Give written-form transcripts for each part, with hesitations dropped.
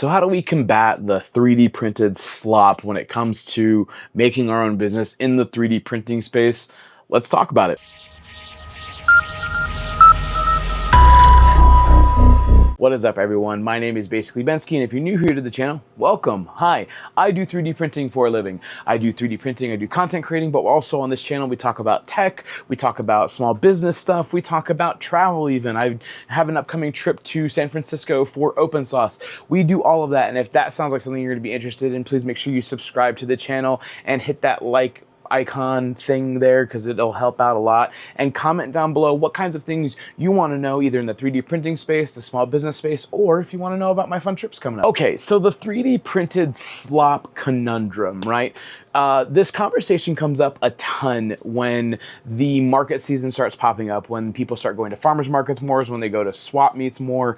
So how do we combat the 3D printed slop when it comes to making our own business in the 3D printing space? Let's talk about it. What is up, everyone? My name is basically Bensky, and if you're new here to the channel, welcome. Hi, I do 3D printing for a living. I do 3D printing, I do content creating, but also on this channel we talk about tech, we talk about small business stuff, we talk about travel even. I have an upcoming trip to San Francisco for open source. We do all of that, and if that sounds like something you're gonna be interested in, please make sure you subscribe to the channel and hit that like icon thing there because it'll help out a lot, and comment down below what kinds of things you want to know either in the 3D printing space, the small business space, or if you want to know about my fun trips coming up. Okay, so the 3D printed slop conundrum, right? This conversation comes up a ton when the market season starts popping up, when people start going to farmers markets more, when they go to swap meets more.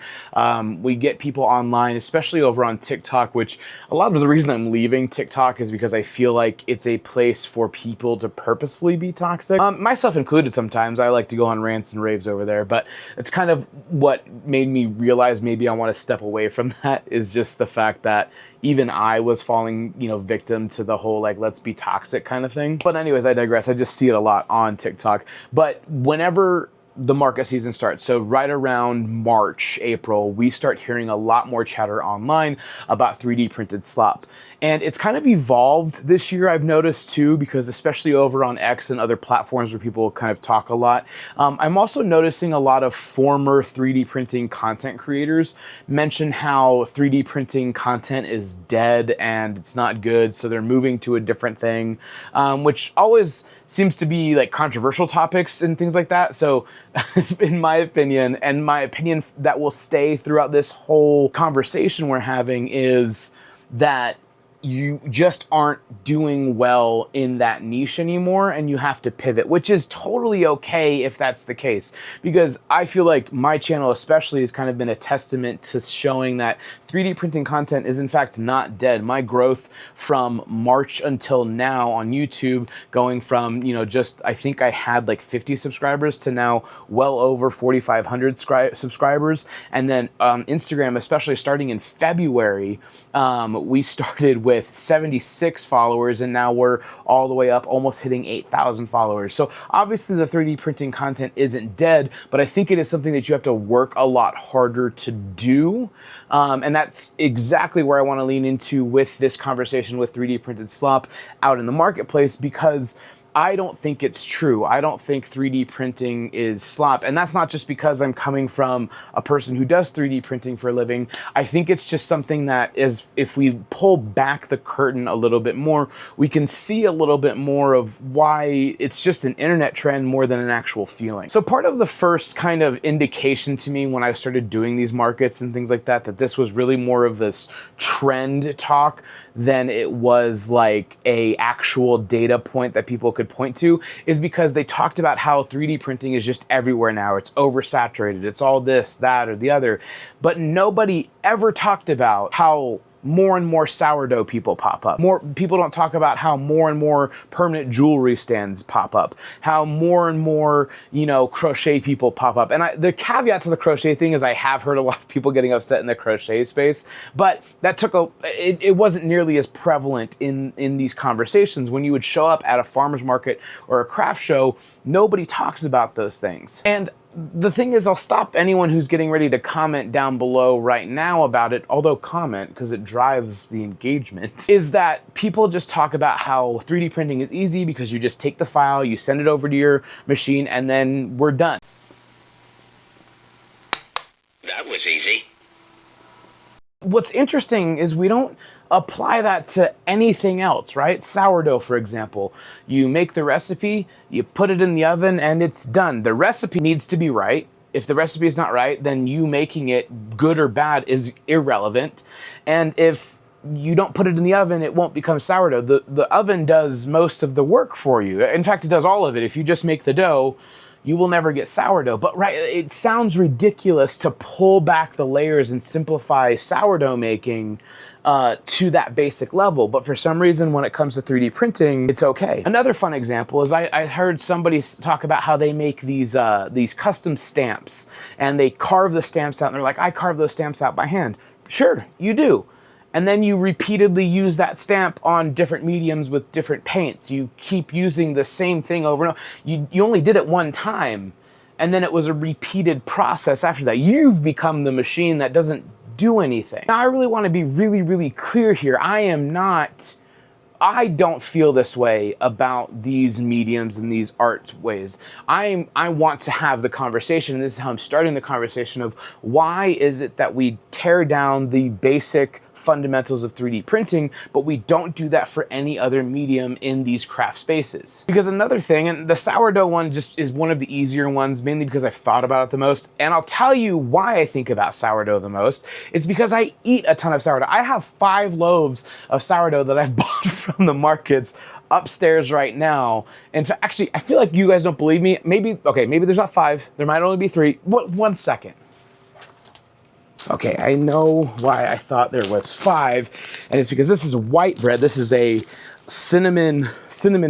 We get people online, especially over on TikTok, which a lot of the reason I'm leaving TikTok is because I feel like it's a place for people to purposefully be toxic. Myself included sometimes. I like to go on rants and raves over there, but it's kind of what made me realize maybe I want to step away from that, is just the fact that even I was falling, victim to the whole, like, let's be toxic kind of thing. But anyways, I digress. I just see it a lot on TikTok. But whenever the market season starts, so right around March, April, we start hearing a lot more chatter online about 3D printed slop. And it's kind of evolved this year, I've noticed too, because especially over on X and other platforms where people kind of talk a lot, I'm also noticing a lot of former 3D printing content creators mention how 3D printing content is dead and it's not good, so they're moving to a different thing, which always seems to be like controversial topics and things like that. So in my opinion, and my opinion that will stay throughout this whole conversation we're having, is that you just aren't doing well in that niche anymore and you have to pivot, which is totally okay if that's the case. Because I feel like my channel especially has kind of been a testament to showing that 3D printing content is in fact not dead. My growth from March until now on YouTube, going from, I think I had like 50 subscribers to now well over 4,500 subscribers. And then Instagram, especially starting in February, we started with 76 followers and now we're all the way up, almost hitting 8,000 followers. So obviously the 3D printing content isn't dead, but I think it is something that you have to work a lot harder to do. And that's exactly where I want to lean into with this conversation with 3D printed slop out in the marketplace, because I don't think it's true. I don't think 3D printing is slop. And that's not just because I'm coming from a person who does 3D printing for a living. I think it's just something that is, if we pull back the curtain a little bit more, we can see a little bit more of why it's just an internet trend more than an actual feeling. So part of the first kind of indication to me when I started doing these markets and things like that, that this was really more of this trend talk than it was like a actual data point that people could point to, is because they talked about how 3D printing is just everywhere now. It's oversaturated. It's all this, that, or the other. But nobody ever talked about how more and more sourdough people pop up. More people don't talk about how more and more permanent jewelry stands pop up, how more and more, crochet people pop up. And the caveat to the crochet thing is I have heard a lot of people getting upset in the crochet space, but that it wasn't nearly as prevalent in these conversations. When you would show up at a farmer's market or a craft show, nobody talks about those things. And the thing is, I'll stop anyone who's getting ready to comment down below right now about it, although comment, because it drives the engagement, is that people just talk about how 3D printing is easy because you just take the file, you send it over to your machine, and then we're done. That was easy. What's interesting is we don't apply that to anything else, right? Sourdough, for example. You make the recipe, you put it in the oven, and it's done. The recipe needs to be right. If the recipe is not right, then you making it good or bad is irrelevant. And if you don't put it in the oven, it won't become sourdough. The oven does most of the work for you. In fact, it does all of it. If you just make the dough, you will never get sourdough. But right, it sounds ridiculous to pull back the layers and simplify sourdough making to that basic level. But for some reason, when it comes to 3D printing, it's okay. Another fun example is I heard somebody talk about how they make these custom stamps, and they carve the stamps out, and they're like, I carve those stamps out by hand. Sure, you do. And then you repeatedly use that stamp on different mediums with different paints. You keep using the same thing over and over. You only did it one time, and then it was a repeated process after that. You've become the machine that doesn't do anything. Now, I really want to be really, really clear here. I don't feel this way about these mediums and these art ways. I want to have the conversation, and this is how I'm starting the conversation, of why is it that we tear down the basic fundamentals of 3D printing, but we don't do that for any other medium in these craft spaces. Because another thing, and the sourdough one just is one of the easier ones, mainly because I've thought about it the most, and I'll tell you why I think about sourdough the most. It's because I eat a ton of sourdough. I have 5 loaves of sourdough that I've bought from the markets upstairs right now. And actually, I feel like you guys don't believe me. Maybe there's not 5. There might only be 3. One second. Okay, I know why I thought there was 5, and it's because this is white bread. This is a cinnamon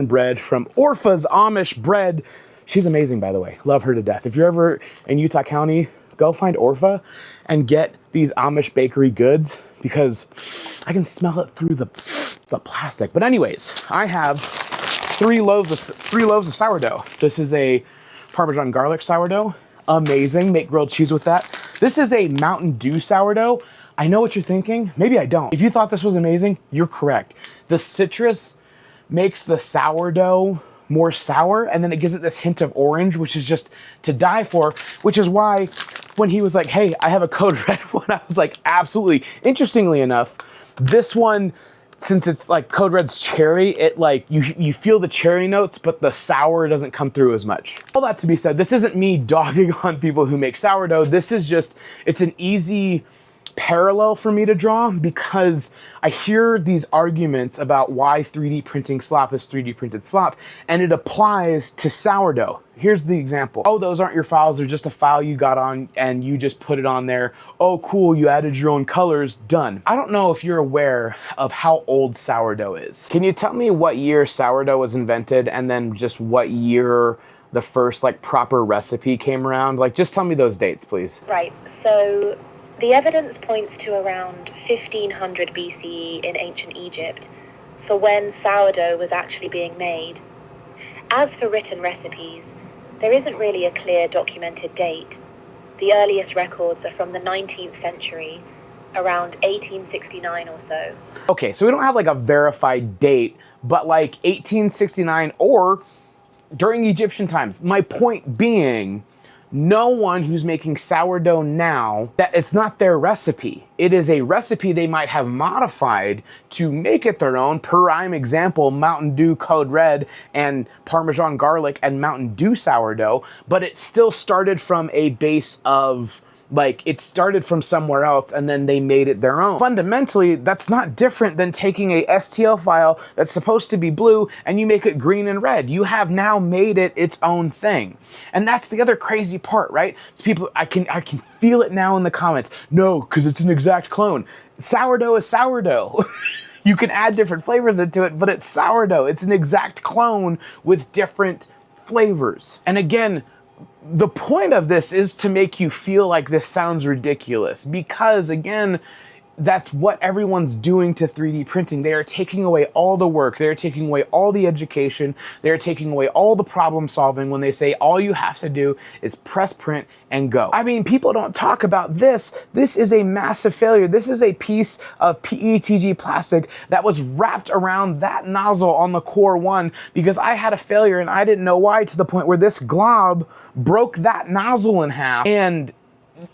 bread from Orpha's Amish Bread. She's amazing, by the way. Love her to death. If you're ever in Utah County, go find Orpha and get these Amish bakery goods, because I can smell it through the plastic. But anyways, I have 3 loaves of sourdough. This is a Parmesan garlic sourdough. Amazing. Make grilled cheese with that. This is a Mountain Dew sourdough. I know what you're thinking. Maybe I don't. If you thought this was amazing, you're correct. The citrus makes the sourdough more sour, and then it gives it this hint of orange, which is just to die for, which is why when he was like, hey, I have a Code Red one, I was like, absolutely. Interestingly enough, this one, since it's like Code Red's cherry, it like, you feel the cherry notes, but the sour doesn't come through as much. All that to be said, this isn't me dogging on people who make sourdough. This is just, it's an easy parallel for me to draw, because I hear these arguments about why 3D printing slop is 3D printed slop, and it applies to sourdough. Here's the example. Oh, those aren't your files, they're just a file you got on and you just put it on there. Oh, cool, you added your own colors, done. I don't know if you're aware of how old sourdough is. Can you tell me what year sourdough was invented, and then just what year the first like proper recipe came around? Like, just tell me those dates, please. Right, so the evidence points to around 1500 BCE in ancient Egypt for when sourdough was actually being made. As for written recipes, there isn't really a clear documented date. The earliest records are from the 19th century, around 1869 or so. Okay, so we don't have like a verified date, but like 1869 or during Egyptian times. My point being, no one who's making sourdough now, that it's not their recipe. It is a recipe they might have modified to make it their own. Prime example, Mountain Dew Code Red and Parmesan garlic and Mountain Dew sourdough, but it still started from a base of, like, it started from somewhere else and then they made it their own. Fundamentally, that's not different than taking a STL file that's supposed to be blue and you make it green and red. You have now made it its own thing. And that's the other crazy part, right? So people, I can feel it now in the comments. No, because it's an exact clone. Sourdough is sourdough. You can add different flavors into it, but it's sourdough. It's an exact clone with different flavors. And again, the point of this is to make you feel like this sounds ridiculous, because again, that's what everyone's doing to 3D printing. They are taking away all the work. They're taking away all the education. They're taking away all the problem solving when they say all you have to do is press print and go. I mean, people don't talk about this. This is a massive failure. This is a piece of PETG plastic that was wrapped around that nozzle on the Core 1 because I had a failure and I didn't know why, to the point where this glob broke that nozzle in half, and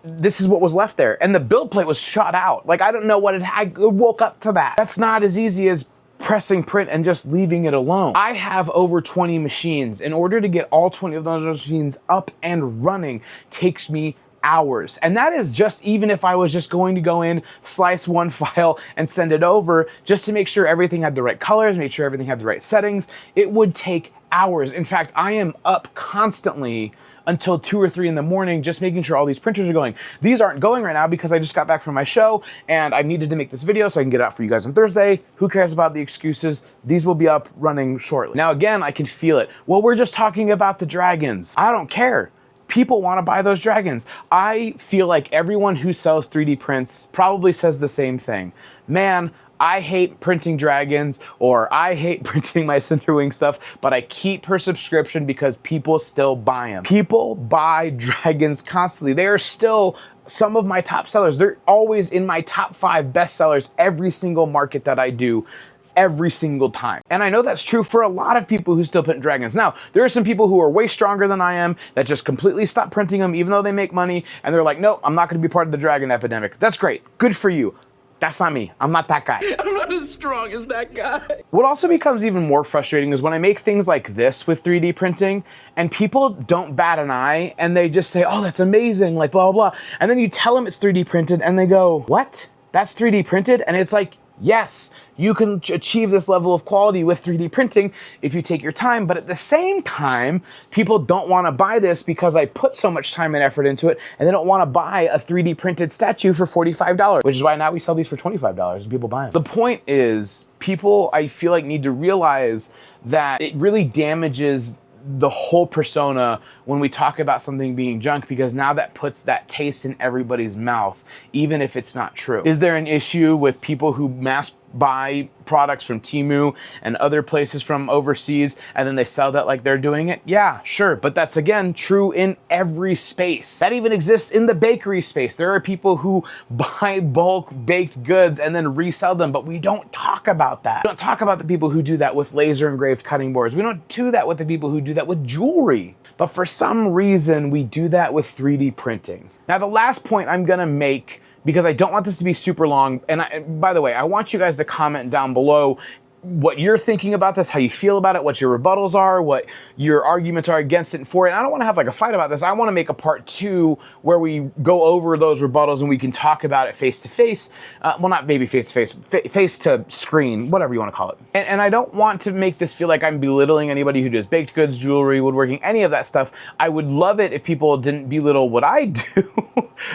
this is what was left there. And the build plate was shot out. Like, I don't know what I woke up to that. That's not as easy as pressing print and just leaving it alone. I have over 20 machines. In order to get all 20 of those machines up and running takes me hours. And that is just even if I was just going to go in, slice one file and send it over just to make sure everything had the right colors, make sure everything had the right settings. It would take hours. In fact, I am up constantly until 2 or 3 in the morning, just making sure all these printers are going. These aren't going right now because I just got back from my show and I needed to make this video so I can get it out for you guys on Thursday. Who cares about the excuses? These will be up running shortly. Now again, I can feel it. Well, we're just talking about the dragons. I don't care. People want to buy those dragons. I feel like everyone who sells 3D prints probably says the same thing. Man, I hate printing dragons, or I hate printing my Cinderwing stuff, but I keep her subscription because people still buy them. People buy dragons constantly. They are still some of my top sellers. They're always in my top 5 best sellers every single market that I do, every single time. And I know that's true for a lot of people who still print dragons. Now, there are some people who are way stronger than I am that just completely stop printing them even though they make money, and they're like, no, I'm not gonna be part of the dragon epidemic. That's great, good for you. That's not me. I'm not that guy. I'm not as strong as that guy. What also becomes even more frustrating is when I make things like this with 3D printing and people don't bat an eye and they just say, oh, that's amazing, like blah, blah, blah. And then you tell them it's 3D printed and they go, what? That's 3D printed? And it's like, yes, you can achieve this level of quality with 3D printing if you take your time, but at the same time, people don't want to buy this because I put so much time and effort into it, and they don't want to buy a 3D printed statue for $45, which is why now we sell these for $25 and people buy them. The point is, people, I feel like, need to realize that it really damages the whole persona when we talk about something being junk, because now that puts that taste in everybody's mouth, even if it's not true. Is there an issue with people who mass buy products from Temu and other places from overseas and then they sell that like they're doing it? Yeah, sure, but that's again true in every space. That even exists in the bakery space. There are people who buy bulk baked goods and then resell them, but we don't talk about that. We don't talk about the people who do that with laser engraved cutting boards. We don't do that with the people who do that with jewelry. But for some reason, we do that with 3D printing. Now, the last point I'm gonna make, because I don't want this to be super long, and by the way, I want you guys to comment down below what you're thinking about this, how you feel about it, what your rebuttals are, what your arguments are against it and for it. And I don't want to have like a fight about this. I want to make a part 2 where we go over those rebuttals and we can talk about it face to face. Well, not maybe face to face, face to screen, whatever you want to call it. And I don't want to make this feel like I'm belittling anybody who does baked goods, jewelry, woodworking, any of that stuff. I would love it if people didn't belittle what I do.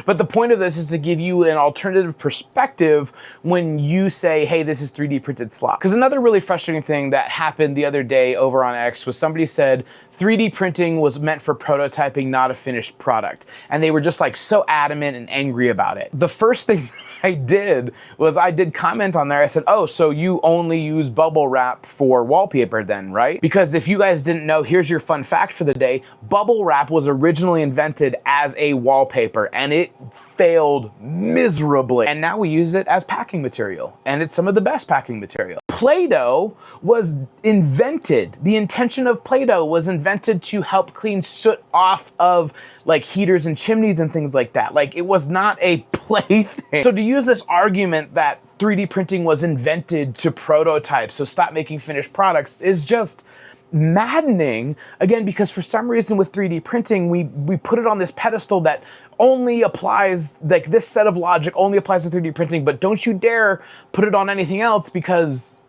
But the point of this is to give you an alternative perspective when you say, hey, this is 3D printed slop. Because another really frustrating thing that happened the other day over on X was somebody said 3D printing was meant for prototyping, not a finished product. And they were just like so adamant and angry about it. The first thing I did was I did comment on there. I said, oh, so you only use bubble wrap for wallpaper then, right? Because if you guys didn't know, here's your fun fact for the day. Bubble wrap was originally invented as a wallpaper and it failed miserably. And now we use it as packing material. And it's some of the best packing material. Play-Doh was invented. The intention of Play-Doh was invented to help clean soot off of like heaters and chimneys and things like that. Like it was not a plaything. So to use this argument that 3D printing was invented to prototype, so stop making finished products, is just maddening. Again, because for some reason with 3D printing, we put it on this pedestal that only applies, like this set of logic only applies to 3D printing, but don't you dare put it on anything else because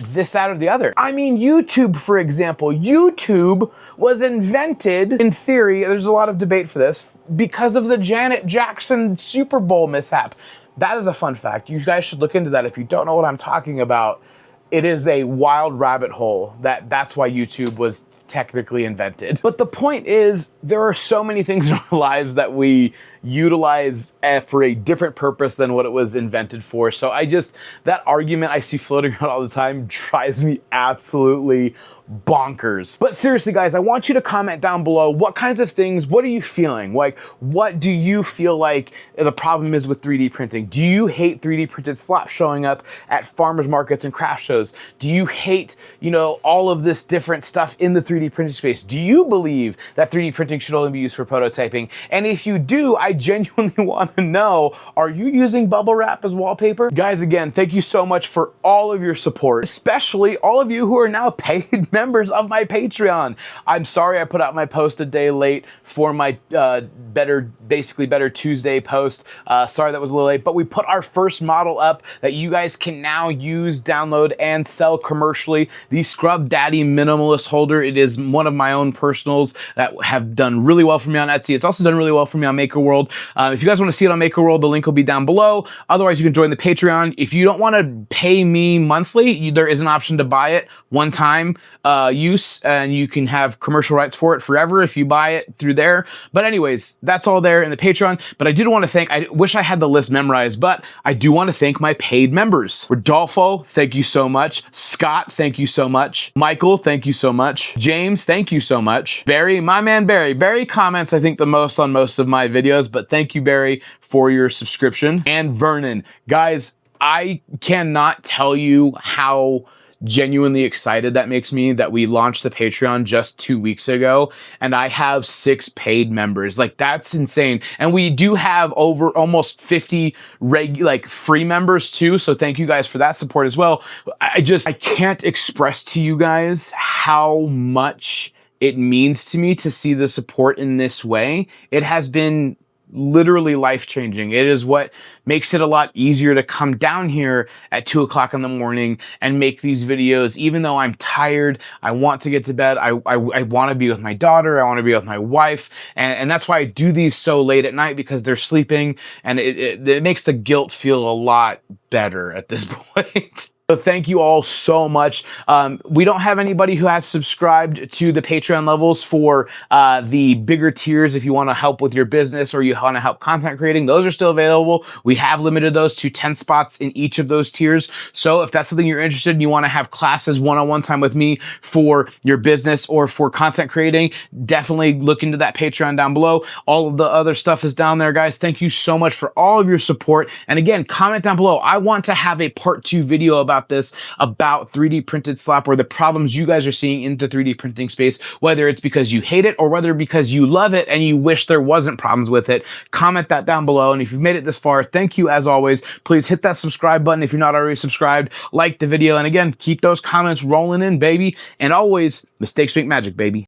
this, that, or the other. I mean, YouTube, for example. YouTube was invented, in theory, there's a lot of debate for this, because of the Janet Jackson Super Bowl mishap. That is a fun fact. You guys should look into that if you don't know what I'm talking about. It is a wild rabbit hole that's why YouTube was technically invented. But the point is, there are so many things in our lives that we utilize for a different purpose than what it was invented for. So that argument I see floating around all the time drives me absolutely bonkers. But seriously, guys, I want you to comment down below what kinds of things, what are you feeling? Like, what do you feel like the problem is with 3D printing? Do you hate 3D printed slop showing up at farmers markets and craft shows? Do you hate, all of this different stuff in the 3D printing space? Do you believe that 3D printing should only be used for prototyping? And if you do, I genuinely want to know, are you using bubble wrap as wallpaper? Guys, again, thank you so much for all of your support, especially all of you who are now paid members of my Patreon. I'm sorry I put out my post a day late for my Better Tuesday post. Sorry that was a little late, but we put our first model up that you guys can now use, download, and sell commercially. The Scrub Daddy Minimalist Holder. It is one of my own personals that have done really well for me on Etsy. It's also done really well for me on Maker World. If you guys want to see it on Maker World, the link will be down below. Otherwise, you can join the Patreon. If you don't want to pay me monthly, there is an option to buy it one time. use, and you can have commercial rights for it forever if you buy it through there. But anyways, that's all there in the Patreon. But I did want to thank, I wish I had the list memorized, but I do want to thank my paid members. Rodolfo, thank you so much. Scott, thank you so much. Michael, thank you so much. James, thank you so much. Barry, my man Barry. Barry comments, I think, the most on most of my videos, but thank you, Barry, for your subscription. And Vernon. Guys, I cannot tell you how genuinely excited that makes me that we launched the Patreon just 2 weeks ago and I have 6 paid members. Like, that's insane. And we do have over almost 50 free members too, so thank you guys for that support as well. I can't express to you guys how much it means to me to see the support in this way. It has been literally life-changing. It is what makes it a lot easier to come down here at 2 o'clock in the morning and make these videos. Even though I'm tired, I want to get to bed, I want to be with my daughter, I want to be with my wife, and that's why I do these so late at night, because they're sleeping, and it makes the guilt feel a lot better at this point. So thank you all so much. We don't have anybody who has subscribed to the Patreon levels for the bigger tiers. If you want to help with your business or you want to help content creating, those are still available. We have limited those to 10 spots in each of those tiers. So if that's something you're interested in, you want to have classes, one-on-one time with me for your business or for content creating, definitely look into that Patreon down below. All of the other stuff is down there, guys. Thank you so much for all of your support. And again, comment down below. I want to have a part 2 video about this, about 3D printed slop, or the problems you guys are seeing in the 3D printing space, whether it's because you hate it or whether because you love it and you wish there wasn't problems with it. Comment that down below. And if you've made it this far, thank you as always. Please hit that subscribe button if you're not already subscribed, like the video, and again, keep those comments rolling in, baby. And always, mistakes make magic, baby.